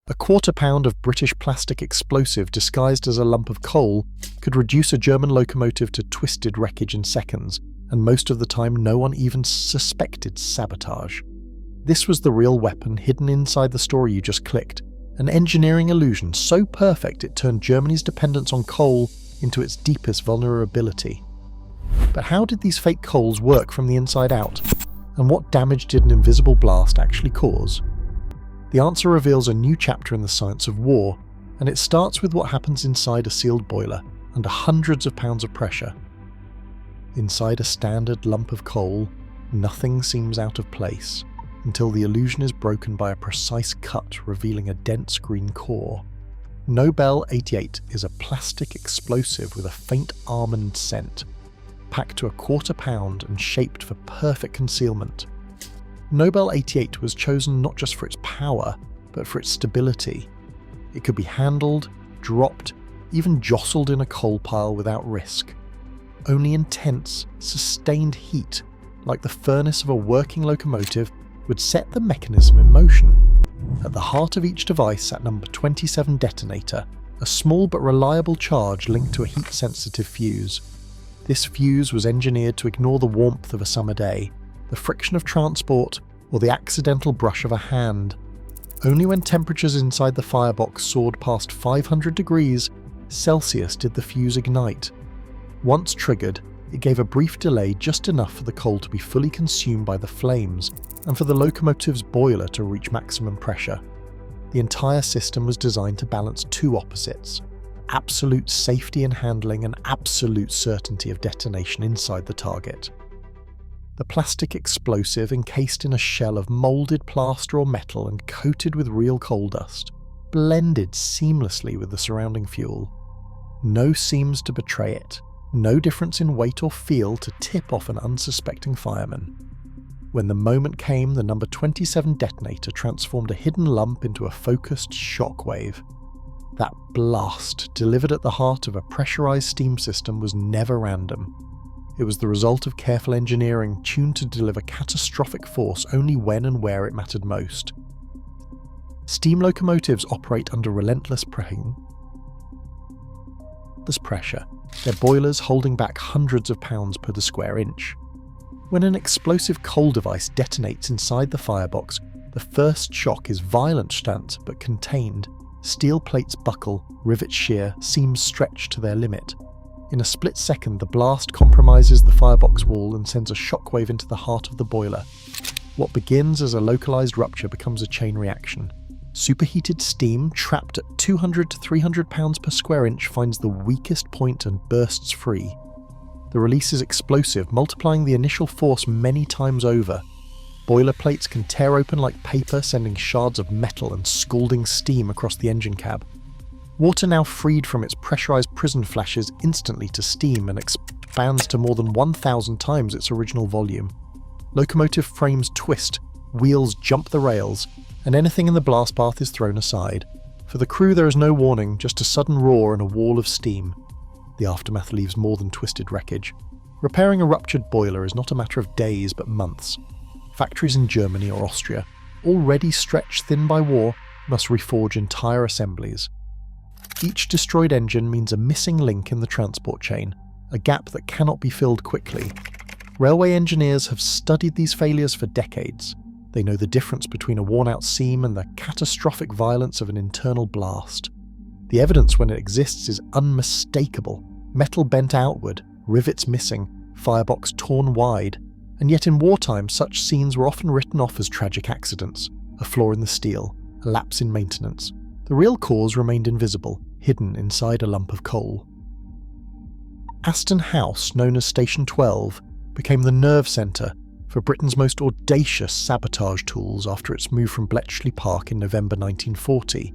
A quarter-pound of British plastic explosive disguised as a lump of coal could reduce a German locomotive to twisted wreckage in seconds, and most of the time no one even suspected sabotage. This was the real weapon hidden inside the story you just clicked, an engineering illusion so perfect it turned Germany's dependence on coal into its deepest vulnerability. But how did these fake coals work from the inside out? And what damage did an invisible blast actually cause? The answer reveals a new chapter in the science of war, and it starts with what happens inside a sealed boiler, under hundreds of pounds of pressure. Inside a standard lump of coal, nothing seems out of place, until the illusion is broken by a precise cut revealing a dense green core. Nobel 88 is a plastic explosive with a faint almond scent, packed to a quarter-pound and shaped for perfect concealment. Nobel 88 was chosen not just for its power, but for its stability. It could be handled, dropped, even jostled in a coal pile without risk. Only intense, sustained heat, like the furnace of a working locomotive, would set the mechanism in motion. At the heart of each device sat number 27 detonator, a small but reliable charge linked to a heat-sensitive fuse. This fuse was engineered to ignore the warmth of a summer day, the friction of transport, or the accidental brush of a hand. Only when temperatures inside the firebox soared past 500 degrees Celsius did the fuse ignite. Once triggered, it gave a brief delay just enough for the coal to be fully consumed by the flames, and for the locomotive's boiler to reach maximum pressure. The entire system was designed to balance two opposites: absolute safety in handling and absolute certainty of detonation inside the target. The plastic explosive, encased in a shell of moulded plaster or metal and coated with real coal dust, blended seamlessly with the surrounding fuel. No seams to betray it, no difference in weight or feel to tip off an unsuspecting fireman. When the moment came, the number 27 detonator transformed a hidden lump into a focused shockwave. That blast, delivered at the heart of a pressurized steam system, was never random. It was the result of careful engineering tuned to deliver catastrophic force only when and where it mattered most. Steam locomotives operate under relentless pressure, their boilers holding back hundreds of pounds per the square inch. When an explosive coal device detonates inside the firebox, the first shock is violent but contained. Steel plates buckle, rivets shear, seams stretch to their limit. In a split second, the blast compromises the firebox wall and sends a shockwave into the heart of the boiler. What begins as a localized rupture becomes a chain reaction. Superheated steam, trapped at 200 to 300 pounds per square inch, finds the weakest point and bursts free. The release is explosive, multiplying the initial force many times over. Boiler plates can tear open like paper, sending shards of metal and scalding steam across the engine cab. Water, now freed from its pressurized prison, flashes instantly to steam and expands to more than 1,000 times its original volume. Locomotive frames twist, wheels jump the rails, and anything in the blast path is thrown aside. For the crew there is no warning, just a sudden roar and a wall of steam. The aftermath leaves more than twisted wreckage. Repairing a ruptured boiler is not a matter of days but months. Factories in Germany or Austria, already stretched thin by war, must reforge entire assemblies. Each destroyed engine means a missing link in the transport chain, a gap that cannot be filled quickly. Railway engineers have studied these failures for decades. They know the difference between a worn-out seam and the catastrophic violence of an internal blast. The evidence when it exists is unmistakable. Metal bent outward, rivets missing, firebox torn wide. And yet in wartime, such scenes were often written off as tragic accidents, a flaw in the steel, a lapse in maintenance. The real cause remained invisible, hidden inside a lump of coal. Aston House, known as Station 12, became the nerve centre for Britain's most audacious sabotage tools after its move from Bletchley Park in November 1940.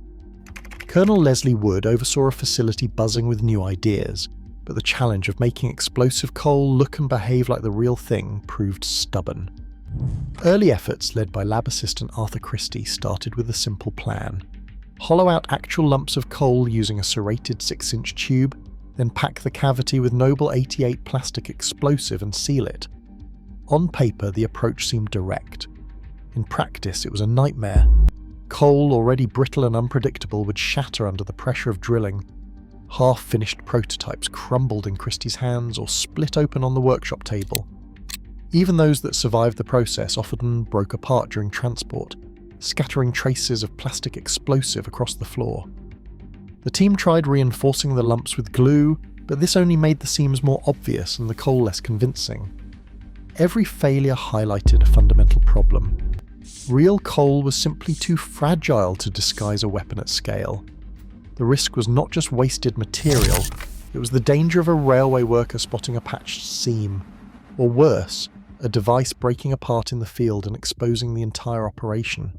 Colonel Leslie Wood oversaw a facility buzzing with new ideas, but the challenge of making explosive coal look and behave like the real thing proved stubborn. Early efforts, led by lab assistant Arthur Christie, started with a simple plan. Hollow out actual lumps of coal using a serrated 6-inch tube, then pack the cavity with Nobel 88 plastic explosive and seal it. On paper, the approach seemed direct. In practice, it was a nightmare. coal, already brittle and unpredictable, would shatter under the pressure of drilling. Half-finished prototypes crumbled in Christie's hands or split open on the workshop table. Even those that survived the process often broke apart during transport, scattering traces of plastic explosive across the floor. The team tried reinforcing the lumps with glue, but this only made the seams more obvious and the coal less convincing. Every failure highlighted a fundamental problem. Real coal was simply too fragile to disguise a weapon at scale. The risk was not just wasted material, it was the danger of a railway worker spotting a patched seam, or worse, a device breaking apart in the field and exposing the entire operation.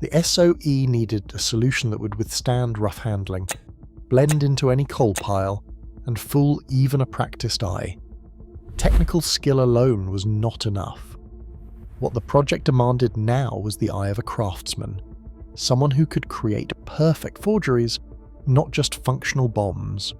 The SOE needed a solution that would withstand rough handling, blend into any coal pile, and fool even a practiced eye. Technical skill alone was not enough. What the project demanded now was the eye of a craftsman, someone who could create perfect forgeries, not just functional bombs.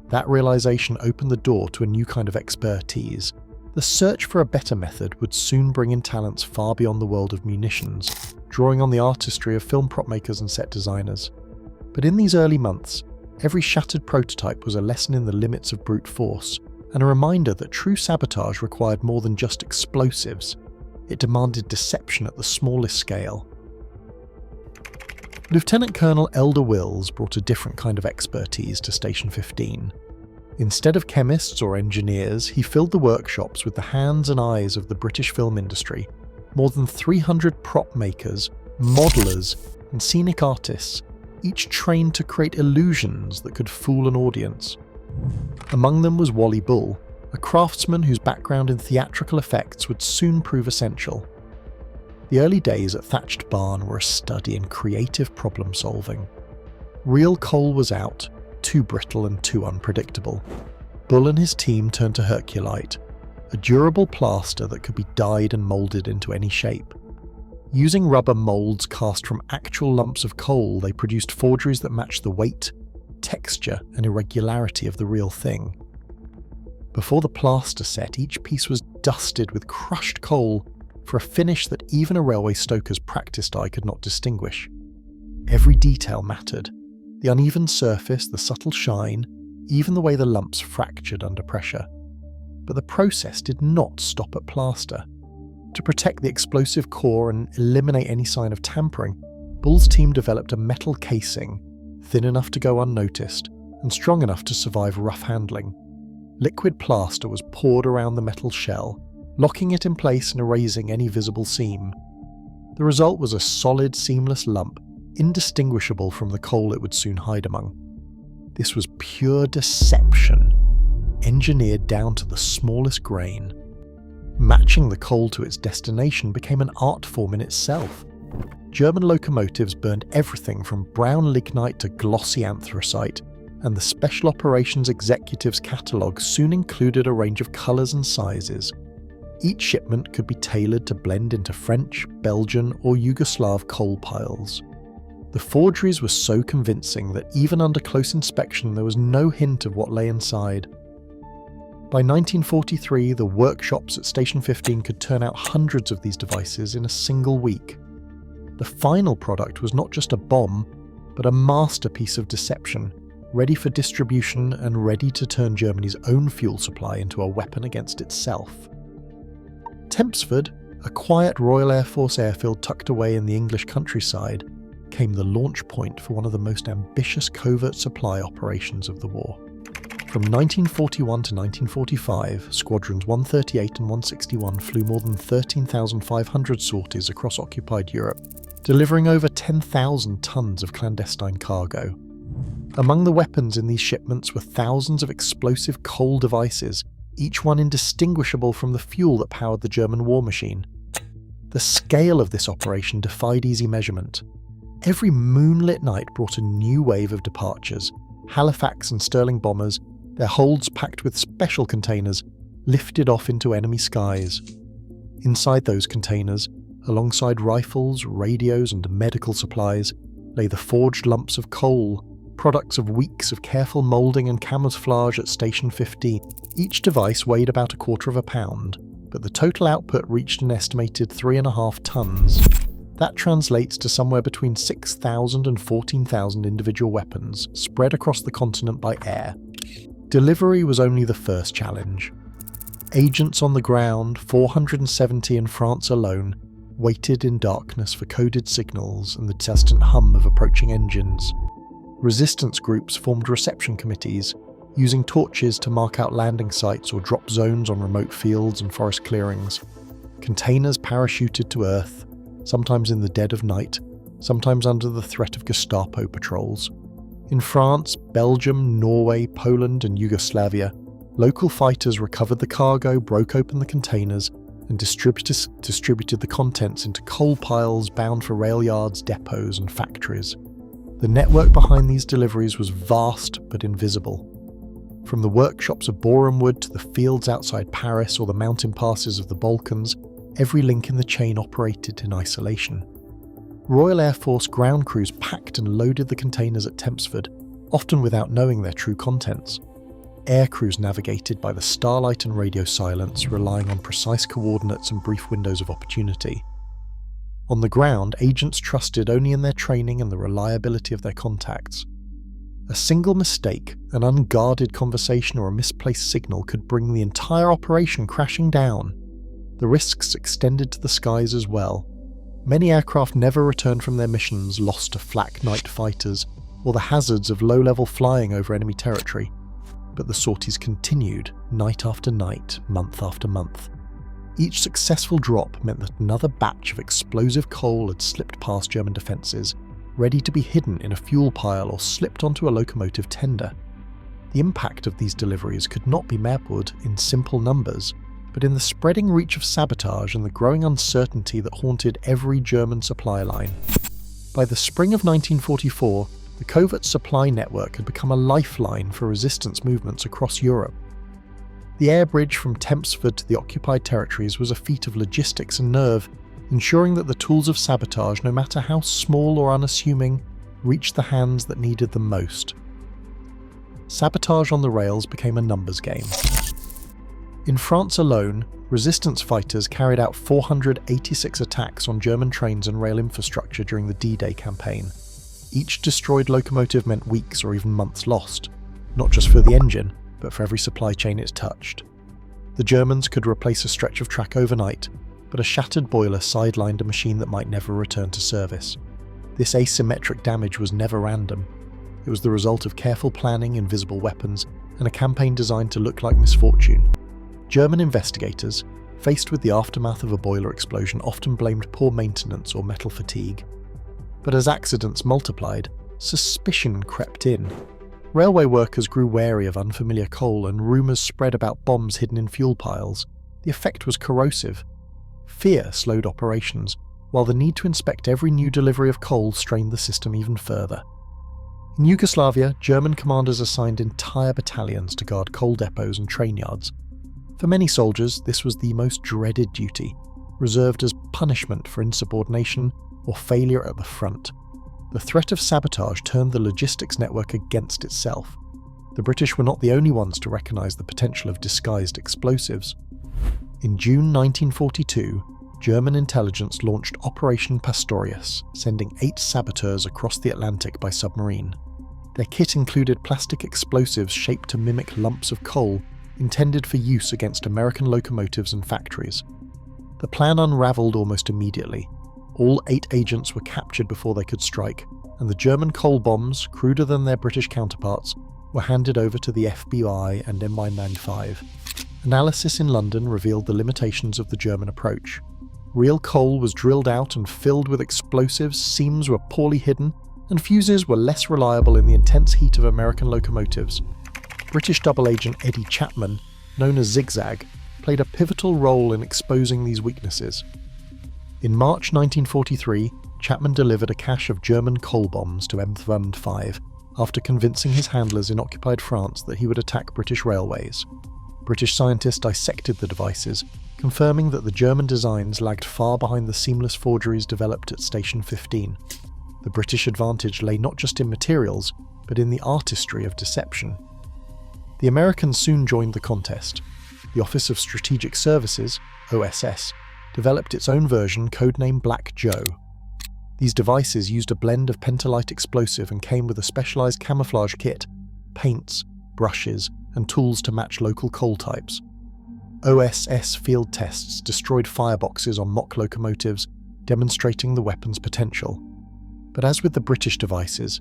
That realization opened the door to a new kind of expertise. The search for a better method would soon bring in talents far beyond the world of munitions, drawing on the artistry of film prop makers and set designers. But in these early months, every shattered prototype was a lesson in the limits of brute force, and a reminder that true sabotage required more than just explosives. It demanded deception at the smallest scale. Lieutenant Colonel Elder Wills brought a different kind of expertise to Station 15. Instead of chemists or engineers, he filled the workshops with the hands and eyes of the British film industry. More than 300 prop makers, modelers, and scenic artists, each trained to create illusions that could fool an audience. Among them was Wally Bull, a craftsman whose background in theatrical effects would soon prove essential. The early days at Thatched Barn were a study in creative problem solving. Real coal was out, too brittle and too unpredictable. Bull and his team turned to Herculite, a durable plaster that could be dyed and moulded into any shape. Using rubber moulds cast from actual lumps of coal, they produced forgeries that matched the weight, texture, and irregularity of the real thing. Before the plaster set, each piece was dusted with crushed coal for a finish that even a railway stoker's practiced eye could not distinguish. Every detail mattered. The uneven surface, the subtle shine, even the way the lumps fractured under pressure. But the process did not stop at plaster. To protect the explosive core and eliminate any sign of tampering, Bull's team developed a metal casing, thin enough to go unnoticed and strong enough to survive rough handling. Liquid plaster was poured around the metal shell, locking it in place and erasing any visible seam. The result was a solid, seamless lump, indistinguishable from the coal it would soon hide among. This was pure deception, engineered down to the smallest grain. Matching the coal to its destination became an art form in itself. German locomotives burned everything from brown lignite to glossy anthracite, and the Special Operations Executive's catalogue soon included a range of colours and sizes. Each shipment could be tailored to blend into French, Belgian, or Yugoslav coal piles. The forgeries were so convincing that even under close inspection there was no hint of what lay inside. By 1943, the workshops at Station 15 could turn out hundreds of these devices in a single week. The final product was not just a bomb, but a masterpiece of deception, ready for distribution and ready to turn Germany's own fuel supply into a weapon against itself. Tempsford, a quiet Royal Air Force airfield tucked away in the English countryside, came the launch point for one of the most ambitious covert supply operations of the war. From 1941 to 1945, Squadrons 138 and 161 flew more than 13,500 sorties across occupied Europe, delivering over 10,000 tons of clandestine cargo. Among the weapons in these shipments were thousands of explosive coal devices, each one indistinguishable from the fuel that powered the German war machine. The scale of this operation defied easy measurement. Every moonlit night brought a new wave of departures. Halifax and Stirling bombers, their holds packed with special containers, lifted off into enemy skies. Inside those containers, alongside rifles, radios, and medical supplies, lay the forged lumps of coal, products of weeks of careful moulding and camouflage at Station 15. Each device weighed about 1/4 pound, but the total output reached an estimated 3.5 tons. That translates to somewhere between 6,000 and 14,000 individual weapons spread across the continent by air. Delivery was only the first challenge. Agents on the ground, 470 in France alone, waited in darkness for coded signals and the distant hum of approaching engines. Resistance groups formed reception committees, using torches to mark out landing sites or drop zones on remote fields and forest clearings. Containers parachuted to Earth, sometimes in the dead of night, sometimes under the threat of Gestapo patrols. In France, Belgium, Norway, Poland and Yugoslavia, local fighters recovered the cargo, broke open the containers, and distributed the contents into coal piles bound for rail yards, depots and factories. The network behind these deliveries was vast but invisible. From the workshops of Borehamwood to the fields outside Paris or the mountain passes of the Balkans, every link in the chain operated in isolation. Royal Air Force ground crews packed and loaded the containers at Tempsford, often without knowing their true contents. Air crews navigated by the starlight and radio silence, relying on precise coordinates and brief windows of opportunity. On the ground, agents trusted only in their training and the reliability of their contacts. A single mistake, an unguarded conversation or a misplaced signal could bring the entire operation crashing down. The risks extended to the skies as well. Many aircraft never returned from their missions, lost to flak night fighters or the hazards of low-level flying over enemy territory. But the sorties continued, night after night, month after month. Each successful drop meant that another batch of explosive coal had slipped past German defences, ready to be hidden in a fuel pile or slipped onto a locomotive tender. The impact of these deliveries could not be measured in simple numbers, but in the spreading reach of sabotage and the growing uncertainty that haunted every German supply line. By the spring of 1944, the covert supply network had become a lifeline for resistance movements across Europe. The air bridge from Tempsford to the occupied territories was a feat of logistics and nerve, ensuring that the tools of sabotage, no matter how small or unassuming, reached the hands that needed them most. Sabotage on the rails became a numbers game. In France alone, resistance fighters carried out 486 attacks on German trains and rail infrastructure during the D-Day campaign. Each destroyed locomotive meant weeks or even months lost, not just for the engine, but for every supply chain it touched. The Germans could replace a stretch of track overnight, but a shattered boiler sidelined a machine that might never return to service. This asymmetric damage was never random. It was the result of careful planning, invisible weapons, and a campaign designed to look like misfortune. German investigators, faced with the aftermath of a boiler explosion, often blamed poor maintenance or metal fatigue. But as accidents multiplied, suspicion crept in. Railway workers grew wary of unfamiliar coal and rumours spread about bombs hidden in fuel piles. The effect was corrosive. Fear slowed operations, while the need to inspect every new delivery of coal strained the system even further. In Yugoslavia, German commanders assigned entire battalions to guard coal depots and train yards. For many soldiers, this was the most dreaded duty, reserved as punishment for insubordination or failure at the front. The threat of sabotage turned the logistics network against itself. The British were not the only ones to recognise the potential of disguised explosives. In June 1942, German intelligence launched Operation Pastorius, sending 8 saboteurs across the Atlantic by submarine. Their kit included plastic explosives shaped to mimic lumps of coal, intended for use against American locomotives and factories. The plan unravelled almost immediately. All 8 agents were captured before they could strike, and the German coal bombs, cruder than their British counterparts, were handed over to the FBI and MI95. Analysis in London revealed the limitations of the German approach. Real coal was drilled out and filled with explosives, seams were poorly hidden, and fuses were less reliable in the intense heat of American locomotives. British double agent Eddie Chapman, known as Zigzag, played a pivotal role in exposing these weaknesses. In March 1943, Chapman delivered a cache of German coal bombs to Emsland 5 after convincing his handlers in occupied France that he would attack British railways. British scientists dissected the devices, confirming that the German designs lagged far behind the seamless forgeries developed at Station 15. The British advantage lay not just in materials, but in the artistry of deception. The Americans soon joined the contest. The Office of Strategic Services, OSS, developed its own version, codenamed Black Joe. These devices used a blend of pentalite explosive and came with a specialized camouflage kit, paints, brushes, and tools to match local coal types. OSS field tests destroyed fireboxes on mock locomotives, demonstrating the weapon's potential. But as with the British devices,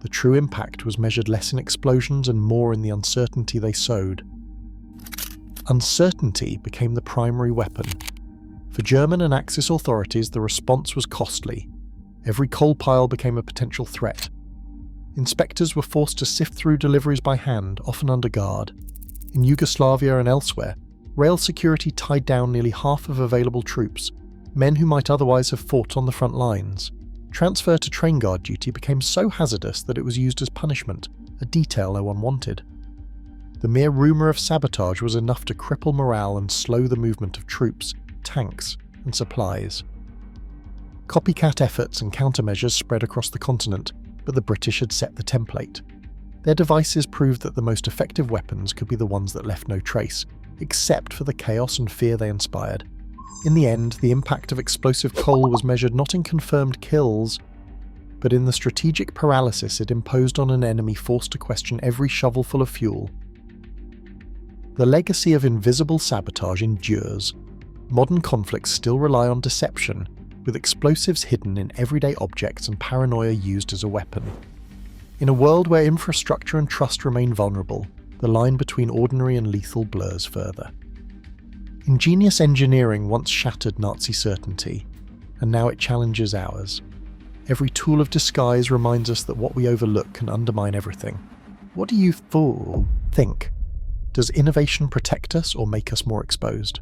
the true impact was measured less in explosions and more in the uncertainty they sowed. Uncertainty became the primary weapon. For German and Axis authorities, the response was costly. Every coal pile became a potential threat. Inspectors were forced to sift through deliveries by hand, often under guard. In Yugoslavia and elsewhere, rail security tied down nearly half of available troops, men who might otherwise have fought on the front lines. Transfer to train guard duty became so hazardous that it was used as punishment, a detail no one wanted. The mere rumour of sabotage was enough to cripple morale and slow the movement of troops, tanks, and supplies. Copycat efforts and countermeasures spread across the continent, but the British had set the template. Their devices proved that the most effective weapons could be the ones that left no trace, except for the chaos and fear they inspired. In the end, the impact of explosive coal was measured not in confirmed kills, but in the strategic paralysis it imposed on an enemy forced to question every shovelful of fuel. The legacy of invisible sabotage endures. Modern conflicts still rely on deception, with explosives hidden in everyday objects and paranoia used as a weapon. In a world where infrastructure and trust remain vulnerable, the line between ordinary and lethal blurs further. Ingenious engineering once shattered Nazi certainty, and now it challenges ours. Every tool of disguise reminds us that what we overlook can undermine everything. What do you think? Does innovation protect us or make us more exposed?